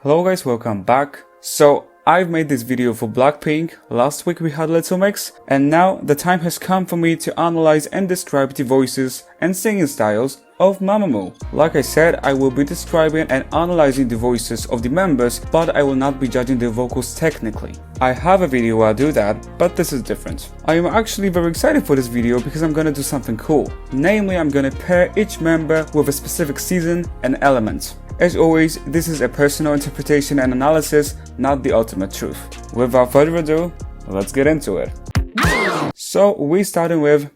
Hello guys, welcome back. So I've made this video for Blackpink, last week we had Little Mix, and now the time has come for me to analyze and describe the voices and singing styles of Mamamoo. Like I said, I will be describing and analyzing the voices of the members, but I will not be judging their vocals technically. I have a video where I do that, but this is different. I am actually very excited for this video because I'm gonna do something cool. Namely, I'm gonna pair each member with a specific season and element. As always, this is a personal interpretation and analysis, not the ultimate truth. Without further ado, let's get into it. So we starting with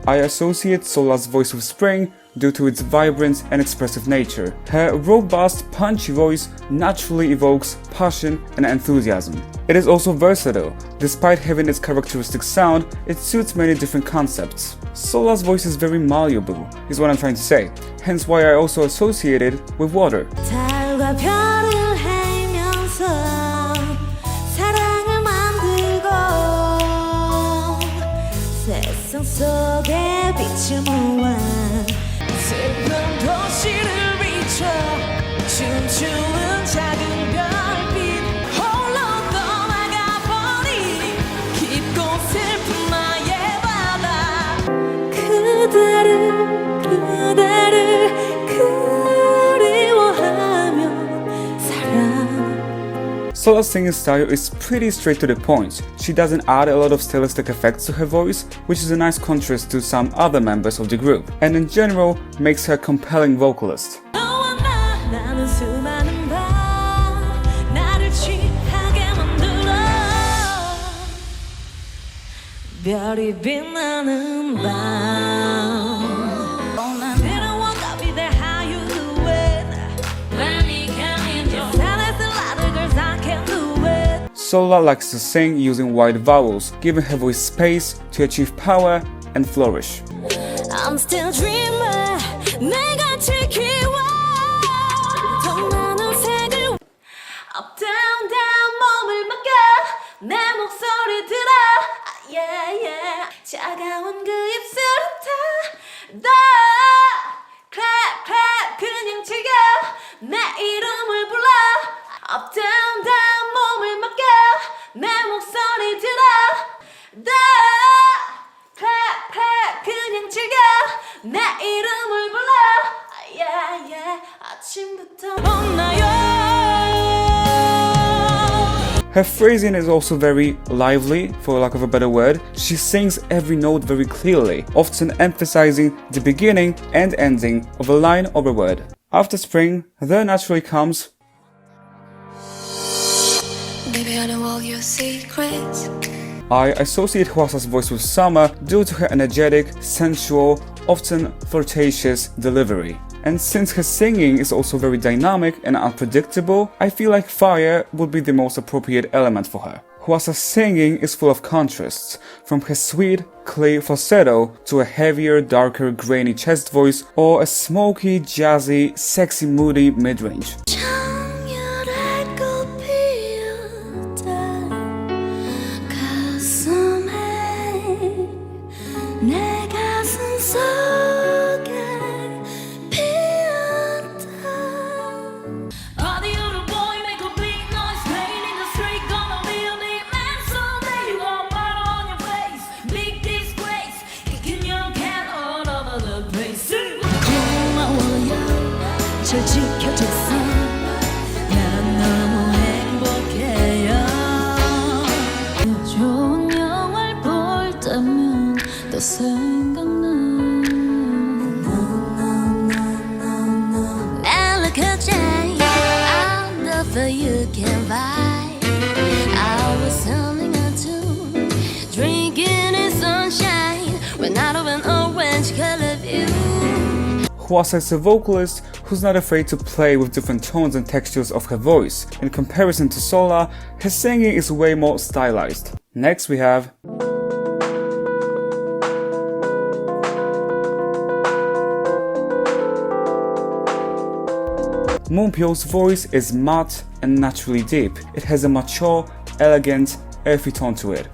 I associate Sola's voice with spring due to its vibrant and expressive nature. Her robust, punchy voice naturally evokes passion and enthusiasm. It is also versatile. Despite having its characteristic sound, it suits many different concepts. Sola's voice is very malleable, is what I'm trying to say, hence why I also associate it with water. Sola's singing style is pretty straight to the point. She doesn't add a lot of stylistic effects to her voice, which is a nice contrast to some other members of the group, and in general makes her a compelling vocalist. Sola likes to sing using wide vowels, giving her voice space to achieve power and flourish. I'm still dreamer. Up, down, down, 몸을 맡겨 내 목소리 들어. Yeah, yeah. 차가운 그 입술을 타. clap, clap, 그냥 즐겨 내 이름을 불러. Up, down, down, 몸을 맡겨 내 목소리 들어. clap, clap, 그냥 즐겨 내 이름을 불러. Yeah, yeah. 아침부터 혼나요. Her phrasing is also very lively, for lack of a better word. She sings every note very clearly, often emphasizing the beginning and ending of a line or a word. After spring, there naturally comes Baby, I know all your secrets. I associate Hwasa's voice with summer due to her energetic, sensual, often flirtatious delivery. And since her singing is also very dynamic and unpredictable, I feel like fire would be the most appropriate element for her. Hwasa's singing is full of contrasts, from her sweet, clear falsetto to a heavier, darker, grainy chest voice or a smoky, jazzy, sexy, moody mid-range. You can buy. I was humming a tune, drinking in sunshine when out of an orange color view. Hwasa is a vocalist who's not afraid to play with different tones and textures of her voice. In comparison to Sola, her singing is way more stylized. Next we have Moonbyul's voice is matte and naturally deep. It has a mature, elegant, earthy tone to it.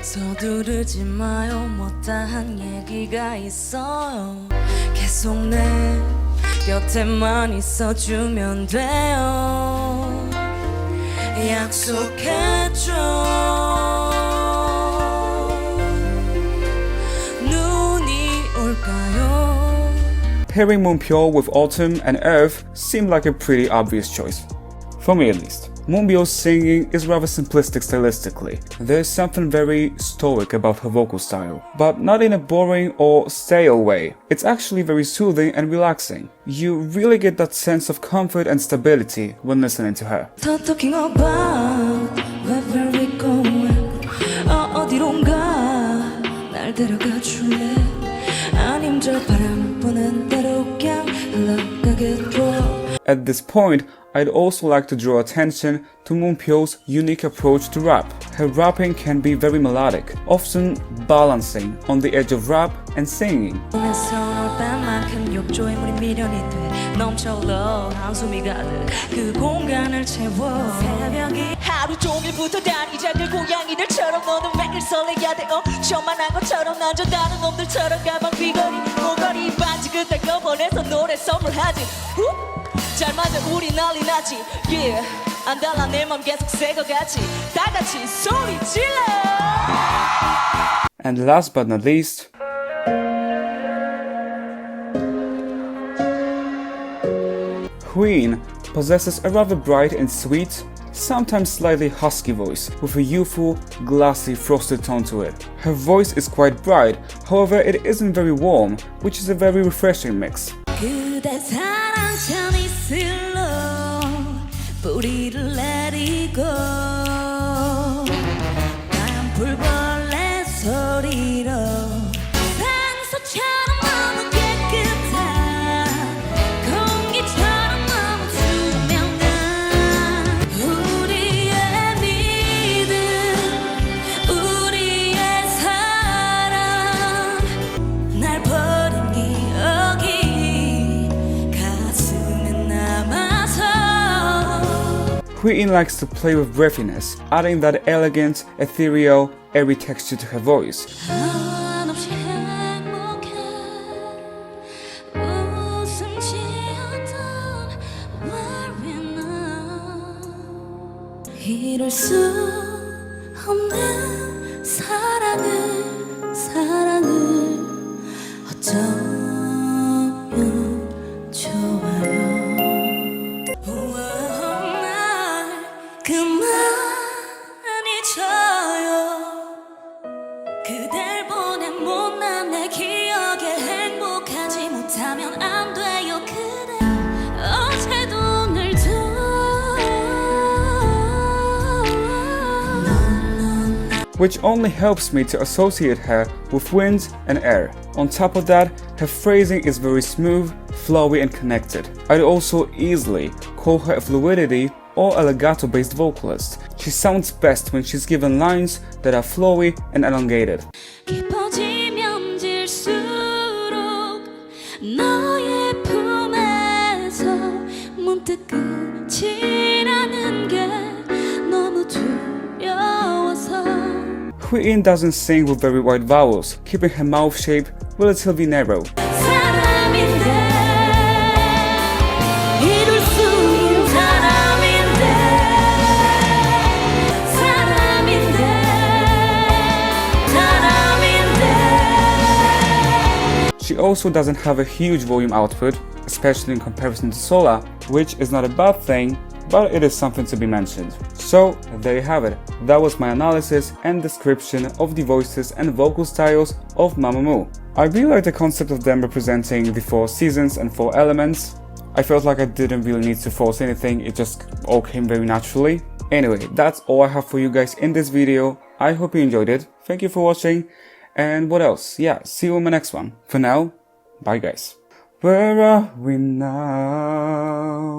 서두르지 마요 못다한 얘기가 있어요 계속 내 곁에만 있어주면 돼요. 약속해줘. 눈이 올까요? Pairing Moonbyul with Autumn and Earth seemed like a pretty obvious choice. For me at least. Moonbyul's singing is rather simplistic stylistically. There's something very stoic about her vocal style, but not in a boring or stale way. It's actually very soothing and relaxing. You really get that sense of comfort and stability when listening to her. Talking about where we going? 어디론가 날 데려가 줄래? 아님 저 바람 부는 대로 그냥 흘러가게 둬. At this point, I'd also like to draw attention to Moonbyul's unique approach to rap. Her rapping can be very melodic, often balancing on the edge of rap and singing. 하루 종일부터 다니자들 고양이들처럼 너는 매일 설레야 돼. 저만한 것처럼 난 저 다른 놈들처럼 가방 귀걸이 목걸이 반지 그딴 거 보내서 노래 선물하지. 잘 맞아 우리 난리 나지. Yeah. 안 달라 내 맘 계속 새거같이 다 같이 소리 질러. And last but not least, Wheein possesses a rather bright and sweet, sometimes slightly husky voice with a youthful, glassy, frosted tone to it. Her voice is quite bright, however it isn't very warm, which is a very refreshing mix. 그대 사랑처럼 이슬로 뿌리를 내리고 난 불벌레 소리로 산소처럼 너무 깨끗한 공기처럼 너무 투명한 우리의 믿음 우리의 사랑 날 버린 기억이 가슴에 남아서. Wheein likes to play with breathiness, adding that elegant, ethereal, airy texture to her voice. 한없이 행복해 웃음 지었던 Wheein 이룰 수 없는 사랑을 어쩌면 좋아요. 그만 잊어요. 그댈 보낸 못난 내 기억에 행복하지 못하면 안 돼요. 그대 어제도 오늘도 which only helps me to associate her with wind and air. On top of that, her phrasing is very smooth, flowy and connected. I'd also easily call her a fluidity or a legato-based vocalist. She sounds best when she's given lines that are flowy and elongated. 깊어지면 질수록 너의 품에서 문득 끝이 나는 게 너무 두려워서. Wheein doesn't sing with very wide vowels, keeping her mouth shape relatively narrow. She also doesn't have a huge volume output, especially in comparison to Sola, which is not a bad thing, but it is something to be mentioned. So, there you have it. That was my analysis and description of the voices and vocal styles of Mamamoo. I really like the concept of them representing the 4 seasons and 4 elements. I felt like I didn't really need to force anything, it just all came very naturally. Anyway, that's all I have for you guys in this video. I hope you enjoyed it. Thank you for watching. And what else? Yeah, see you in my next one. For now, bye guys. Where are we now?